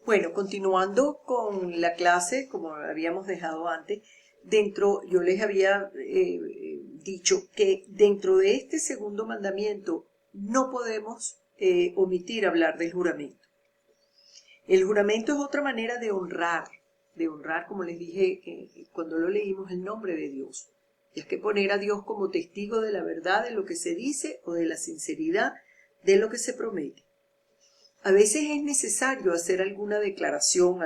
Bueno, continuando con la clase, como habíamos dejado antes, yo les había dicho que dentro de este segundo mandamiento no podemos omitir hablar del juramento. El juramento es otra manera de honrar, como les dije cuando lo leímos, el nombre de Dios. Y es que poner a Dios como testigo de la verdad de lo que se dice o de la sinceridad de lo que se promete. A veces es necesario hacer alguna declaración,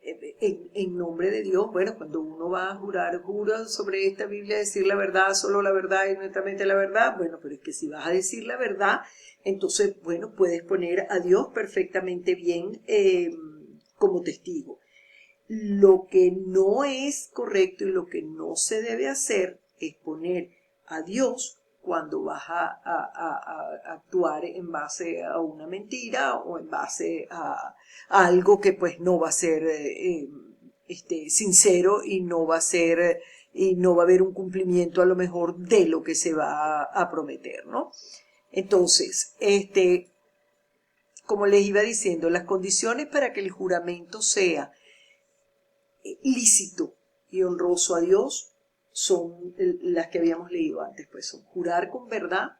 en nombre de Dios. Bueno, cuando uno va a jura sobre esta Biblia, decir la verdad, solo la verdad y netamente la verdad. Bueno, pero es que si vas a decir la verdad, entonces, bueno, puedes poner a Dios perfectamente bien como testigo. Lo que no es correcto y lo que no se debe hacer es poner a Dios cuando vas a actuar en base a una mentira o en base a algo que pues no va a ser sincero y no va a haber un cumplimiento a lo mejor de lo que se va a prometer, ¿no? Entonces, como les iba diciendo, las condiciones para que el juramento sea lícito y honroso a Dios son las que habíamos leído antes, pues son jurar con verdad,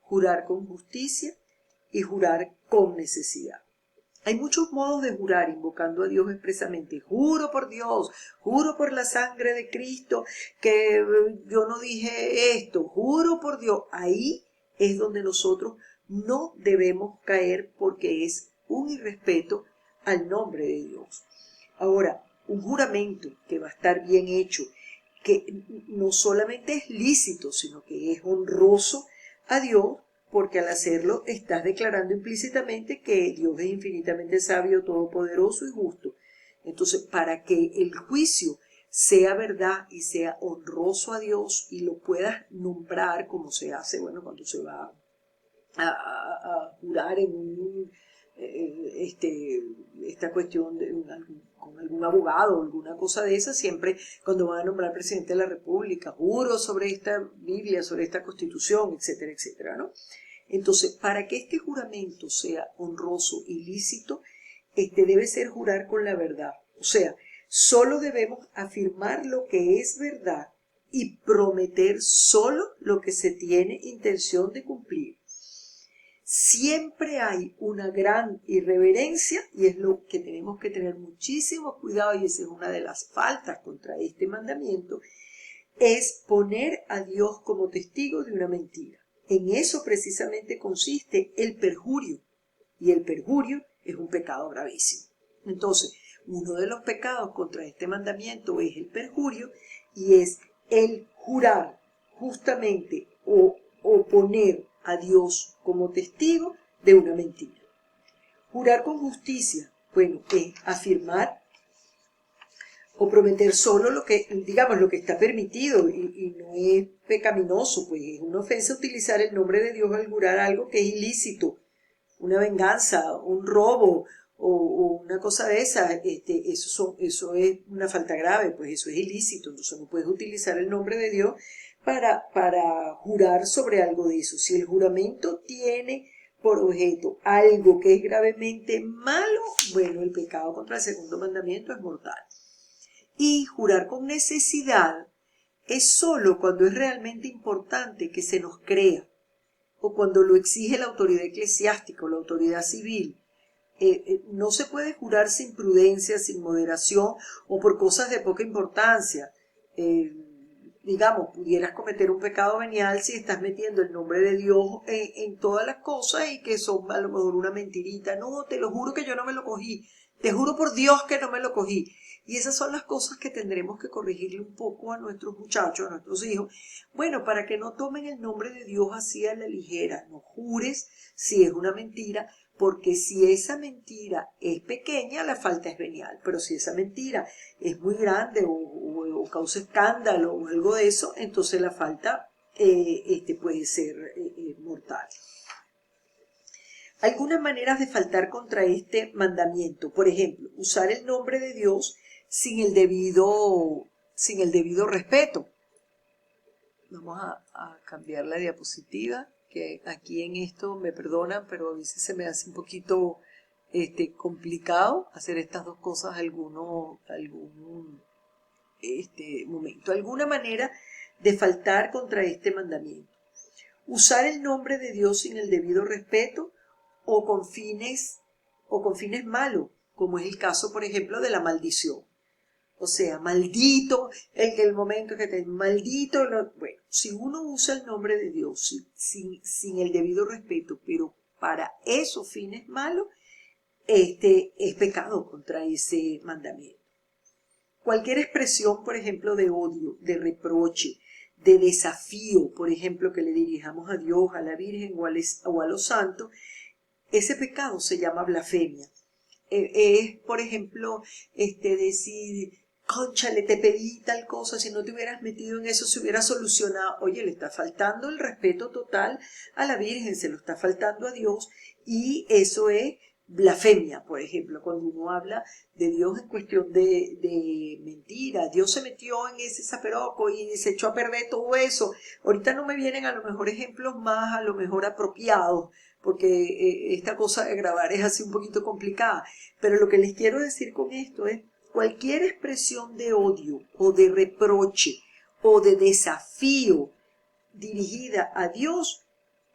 jurar con justicia y jurar con necesidad. Hay muchos modos de jurar invocando a Dios expresamente. Juro por Dios, juro por la sangre de Cristo, que yo no dije esto, juro por Dios. Ahí es donde nosotros no debemos caer porque es un irrespeto al nombre de Dios. Ahora, un juramento que va a estar bien hecho, que no solamente es lícito, sino que es honroso a Dios, porque al hacerlo estás declarando implícitamente que Dios es infinitamente sabio, todopoderoso y justo. Entonces, para que el juicio sea verdad y sea honroso a Dios y lo puedas nombrar como se hace, bueno, cuando se va a jurar en esta cuestión con algún abogado o alguna cosa de esa, siempre cuando van a nombrar presidente de la República, juro sobre esta Biblia, sobre esta Constitución, etcétera, etcétera, ¿no? Entonces, para que este juramento sea honroso y lícito, debe ser jurar con la verdad. O sea, solo debemos afirmar lo que es verdad y prometer solo lo que se tiene intención de cumplir. Siempre hay una gran irreverencia y es lo que tenemos que tener muchísimo cuidado, y esa es una de las faltas contra este mandamiento, es poner a Dios como testigo de una mentira. En eso precisamente consiste el perjurio, y el perjurio es un pecado gravísimo. Entonces, uno de los pecados contra este mandamiento es el perjurio, y es el jurar justamente o poner a Dios como testigo de una mentira. Jurar con justicia, bueno, es afirmar o prometer solo lo que, digamos, lo que está permitido y no es pecaminoso, pues es una ofensa utilizar el nombre de Dios al jurar algo que es ilícito, una venganza, un robo o una cosa de esa, eso es una falta grave, pues eso es ilícito, entonces no puedes utilizar el nombre de Dios para jurar sobre algo de eso. Si el juramento tiene por objeto algo que es gravemente malo, bueno, el pecado contra el segundo mandamiento es mortal. Y jurar con necesidad es solo cuando es realmente importante que se nos crea, o cuando lo exige la autoridad eclesiástica o la autoridad civil. No se puede jurar sin prudencia, sin moderación o por cosas de poca importancia. Digamos, pudieras cometer un pecado venial si estás metiendo el nombre de Dios en todas las cosas y que son a lo mejor una mentirita. No, te lo juro que yo no me lo cogí. Te juro por Dios que no me lo cogí. Y esas son las cosas que tendremos que corregirle un poco a nuestros muchachos, a nuestros hijos. Bueno, para que no tomen el nombre de Dios así a la ligera. No jures si es una mentira, porque si esa mentira es pequeña, la falta es venial. Pero si esa mentira es muy grande o causa escándalo o algo de eso, entonces la falta puede ser mortal. Algunas maneras de faltar contra este mandamiento, por ejemplo, usar el nombre de Dios sin el debido respeto. Vamos a cambiar la diapositiva, que aquí en esto me perdonan, pero a veces se me hace un poquito complicado hacer estas dos cosas algún momento. Alguna manera de faltar contra este mandamiento. Usar el nombre de Dios sin el debido respeto o con fines malos, como es el caso, por ejemplo, de la maldición. O sea, maldito, el momento que te maldito, bueno, si uno usa el nombre de Dios sin el debido respeto, pero para esos fines malos, es pecado contra ese mandamiento. Cualquier expresión, por ejemplo, de odio, de reproche, de desafío, por ejemplo, que le dirijamos a Dios, a la Virgen o a los santos, ese pecado se llama blasfemia. Es, por ejemplo, decir, cónchale, te pedí tal cosa, si no te hubieras metido en eso se hubiera solucionado. Oye, le está faltando el respeto total a la Virgen, se lo está faltando a Dios, y eso es blasfemia, por ejemplo, cuando uno habla de Dios en cuestión de mentira. Dios se metió en ese zaperoco y se echó a perder todo eso. Ahorita no me vienen a lo mejor ejemplos más, a lo mejor apropiados, porque esta cosa de grabar es así un poquito complicada. Pero lo que les quiero decir con esto es, cualquier expresión de odio o de reproche o de desafío dirigida a Dios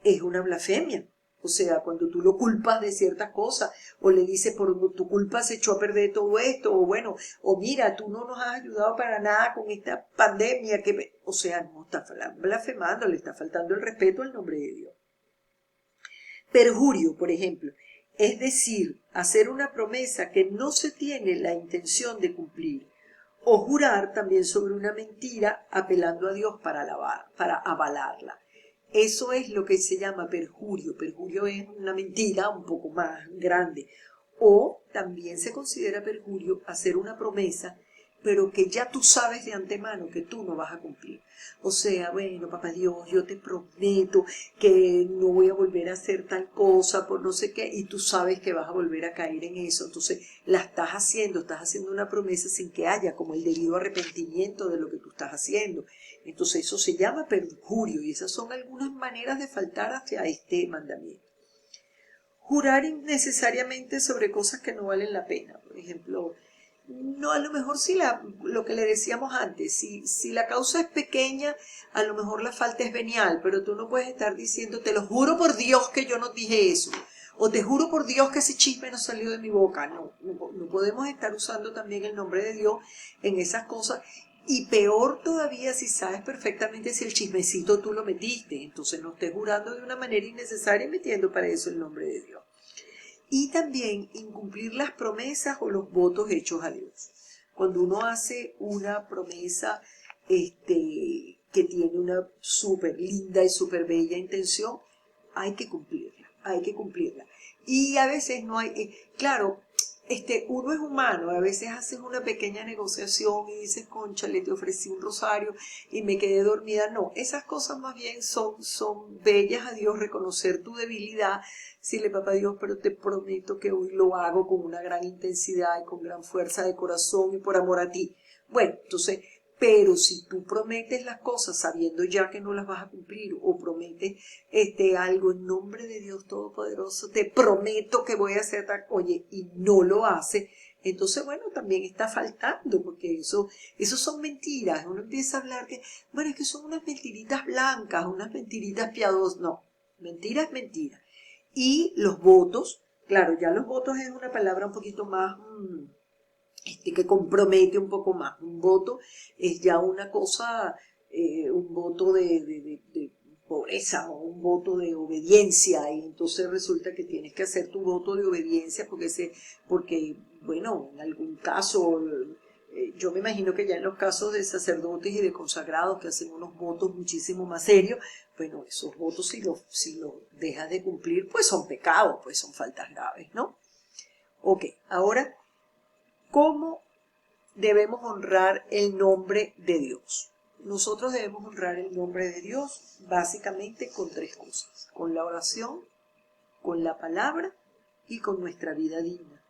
es una blasfemia. O sea, cuando tú lo culpas de ciertas cosas, o le dices, por tu culpa se echó a perder todo esto, o bueno, o mira, tú no nos has ayudado para nada con esta pandemia, o sea, no, está blasfemando, le está faltando el respeto al nombre de Dios. Perjurio, por ejemplo, es decir, hacer una promesa que no se tiene la intención de cumplir, o jurar también sobre una mentira apelando a Dios para avalarla. Eso es lo que se llama perjurio. Perjurio es una mentira un poco más grande. O también se considera perjurio hacer una promesa, pero que ya tú sabes de antemano que tú no vas a cumplir. O sea, bueno, papá Dios, yo te prometo que no voy a volver a hacer tal cosa por no sé qué, y tú sabes que vas a volver a caer en eso. Entonces, estás haciendo una promesa sin que haya como el debido arrepentimiento de lo que tú estás haciendo. Entonces, eso se llama perjurio, y esas son algunas maneras de faltar hacia este mandamiento. Jurar innecesariamente sobre cosas que no valen la pena. Por ejemplo, no, a lo mejor lo que le decíamos antes, si la causa es pequeña, a lo mejor la falta es venial, pero tú no puedes estar diciendo, te lo juro por Dios que yo no dije eso, o te juro por Dios que ese chisme no salió de mi boca. No podemos estar usando también el nombre de Dios en esas cosas, y peor todavía si sabes perfectamente si el chismecito tú lo metiste, entonces no estés jurando de una manera innecesaria y metiendo para eso el nombre de Dios. Y también incumplir las promesas o los votos hechos a Dios. Cuando uno hace una promesa que tiene una súper linda y súper bella intención, hay que cumplirla. Y a veces no hay, claro, uno es humano, a veces haces una pequeña negociación y dices, cónchale, te ofrecí un rosario y me quedé dormida. No, esas cosas más bien son bellas a Dios, reconocer tu debilidad, decirle, papá Dios, pero te prometo que hoy lo hago con una gran intensidad y con gran fuerza de corazón y por amor a ti. Bueno, entonces, pero si tú prometes las cosas sabiendo ya que no las vas a cumplir, o prometes algo en nombre de Dios Todopoderoso, te prometo que voy a hacer tal, oye, y no lo hace, entonces, bueno, también está faltando, porque eso son mentiras. Uno empieza a hablar que, bueno, es que son unas mentiritas blancas, unas mentiritas piadosas. No, mentira es mentira. Y los votos, claro, ya los votos es una palabra un poquito más... que compromete un poco más. Un voto es ya una cosa, un voto de pobreza o un voto de obediencia, y entonces resulta que tienes que hacer tu voto de obediencia porque bueno, en algún caso, yo me imagino que ya en los casos de sacerdotes y de consagrados que hacen unos votos muchísimo más serios, bueno, esos votos si los dejas de cumplir, pues son pecados, pues son faltas graves, ¿no? Ok, ahora, ¿cómo debemos honrar el nombre de Dios? Nosotros debemos honrar el nombre de Dios básicamente con tres cosas: con la oración, con la palabra y con nuestra vida digna.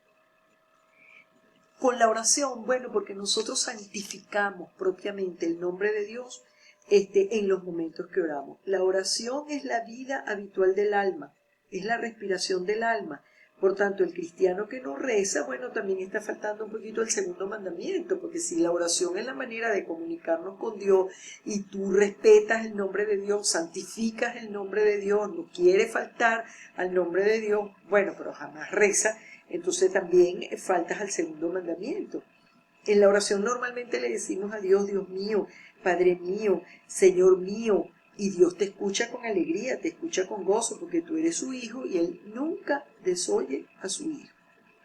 Con la oración, bueno, porque nosotros santificamos propiamente el nombre de Dios en los momentos que oramos. La oración es la vida habitual del alma, es la respiración del alma. Por tanto, el cristiano que no reza, bueno, también está faltando un poquito el segundo mandamiento, porque si la oración es la manera de comunicarnos con Dios y tú respetas el nombre de Dios, santificas el nombre de Dios, no quieres faltar al nombre de Dios, bueno, pero jamás reza, entonces también faltas al segundo mandamiento. En la oración normalmente le decimos a Dios, Dios mío, Padre mío, Señor mío, y Dios te escucha con alegría, te escucha con gozo, porque tú eres su hijo y Él nunca desoye a su hijo.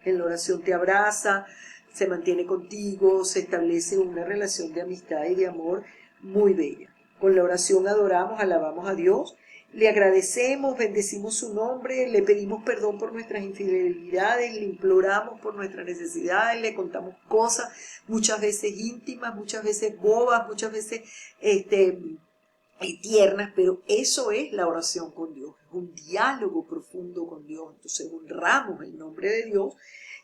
En la oración te abraza, se mantiene contigo, se establece una relación de amistad y de amor muy bella. Con la oración adoramos, alabamos a Dios, le agradecemos, bendecimos su nombre, le pedimos perdón por nuestras infidelidades, le imploramos por nuestras necesidades, le contamos cosas muchas veces íntimas, muchas veces bobas, muchas veces tiernas, pero eso es la oración con Dios, es un diálogo profundo con Dios. Entonces honramos el nombre de Dios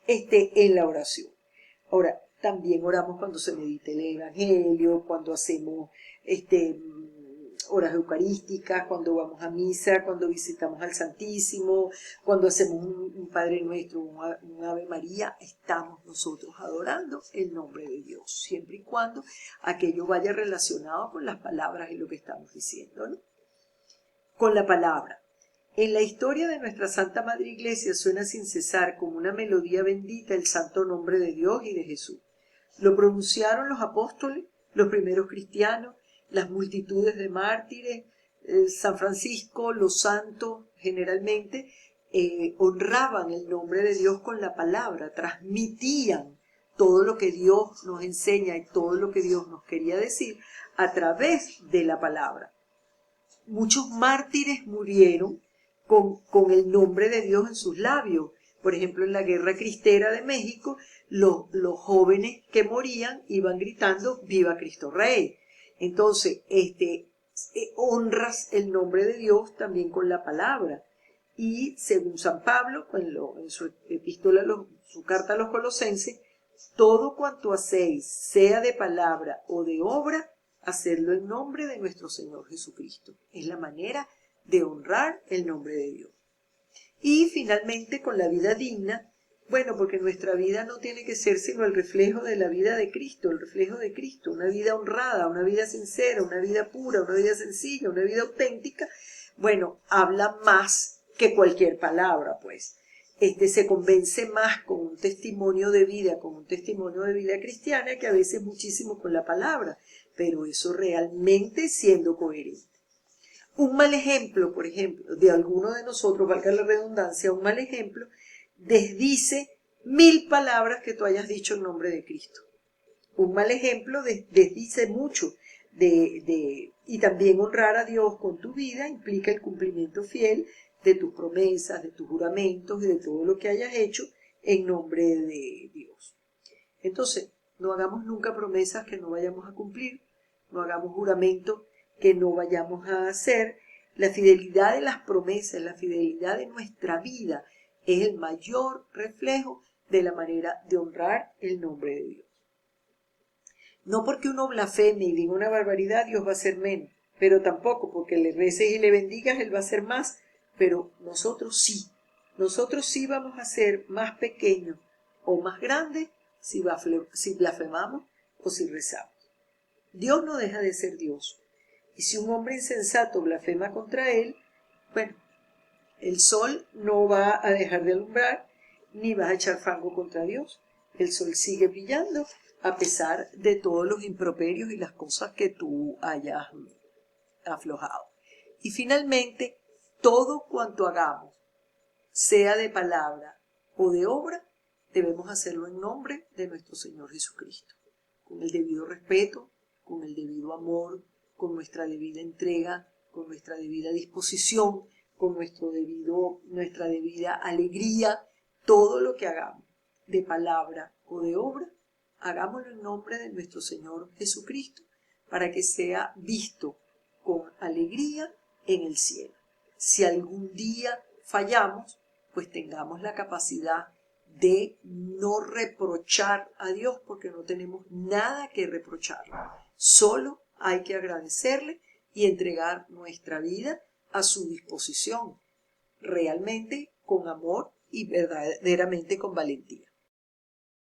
en la oración. Ahora, también oramos cuando se medita el Evangelio, cuando hacemos horas eucarísticas, cuando vamos a misa, cuando visitamos al Santísimo, cuando hacemos un Padre Nuestro, un Ave María, estamos nosotros adorando el nombre de Dios, siempre y cuando aquello vaya relacionado con las palabras y lo que estamos diciendo, ¿no? Con la palabra. En la historia de nuestra Santa Madre Iglesia suena sin cesar como una melodía bendita el santo nombre de Dios y de Jesús. Lo pronunciaron los apóstoles, los primeros cristianos, las multitudes de mártires, San Francisco, los santos generalmente honraban el nombre de Dios con la palabra, transmitían todo lo que Dios nos enseña y todo lo que Dios nos quería decir a través de la palabra. Muchos mártires murieron con el nombre de Dios en sus labios. Por ejemplo, en la Guerra Cristera de México, los jóvenes que morían iban gritando ¡Viva Cristo Rey! Entonces, honras el nombre de Dios también con la palabra. Y según San Pablo, en su epístola, su carta a los Colosenses, todo cuanto hacéis, sea de palabra o de obra, hacerlo en nombre de nuestro Señor Jesucristo. Es la manera de honrar el nombre de Dios. Y finalmente con la vida digna, bueno, porque nuestra vida no tiene que ser sino el reflejo de la vida de Cristo, el reflejo de Cristo, una vida honrada, una vida sincera, una vida pura, una vida sencilla, una vida auténtica. Bueno, habla más que cualquier palabra, pues. Se convence más con un testimonio de vida, cristiana, que a veces muchísimo con la palabra, pero eso realmente siendo coherente. Un mal ejemplo, por ejemplo, de alguno de nosotros, valga la redundancia, un mal ejemplo, desdice 1000 palabras que tú hayas dicho en nombre de Cristo. Un mal ejemplo desdice mucho, y también honrar a Dios con tu vida implica el cumplimiento fiel de tus promesas, de tus juramentos y de todo lo que hayas hecho en nombre de Dios. Entonces, no hagamos nunca promesas que no vayamos a cumplir, no hagamos juramentos que no vayamos a hacer. La fidelidad de las promesas, la fidelidad de nuestra vida es el mayor reflejo de la manera de honrar el nombre de Dios. No porque uno blasfeme y diga una barbaridad, Dios va a ser menos, pero tampoco porque le reces y le bendigas, Él va a ser más, pero nosotros sí vamos a ser más pequeños o más grandes si blasfemamos o si rezamos. Dios no deja de ser Dios. Y si un hombre insensato blasfema contra Él, bueno, el sol no va a dejar de alumbrar, ni va a echar fango contra Dios. El sol sigue brillando a pesar de todos los improperios y las cosas que tú hayas aflojado. Y finalmente, todo cuanto hagamos, sea de palabra o de obra, debemos hacerlo en nombre de nuestro Señor Jesucristo, con el debido respeto, con el debido amor, con nuestra debida entrega, con nuestra debida disposición, con nuestra debida alegría. Todo lo que hagamos, de palabra o de obra, hagámoslo en nombre de nuestro Señor Jesucristo, para que sea visto con alegría en el cielo. Si algún día fallamos, pues tengamos la capacidad de no reprochar a Dios, porque no tenemos nada que reprocharle. Solo hay que agradecerle y entregar nuestra vida a su disposición, realmente con amor y verdaderamente con valentía.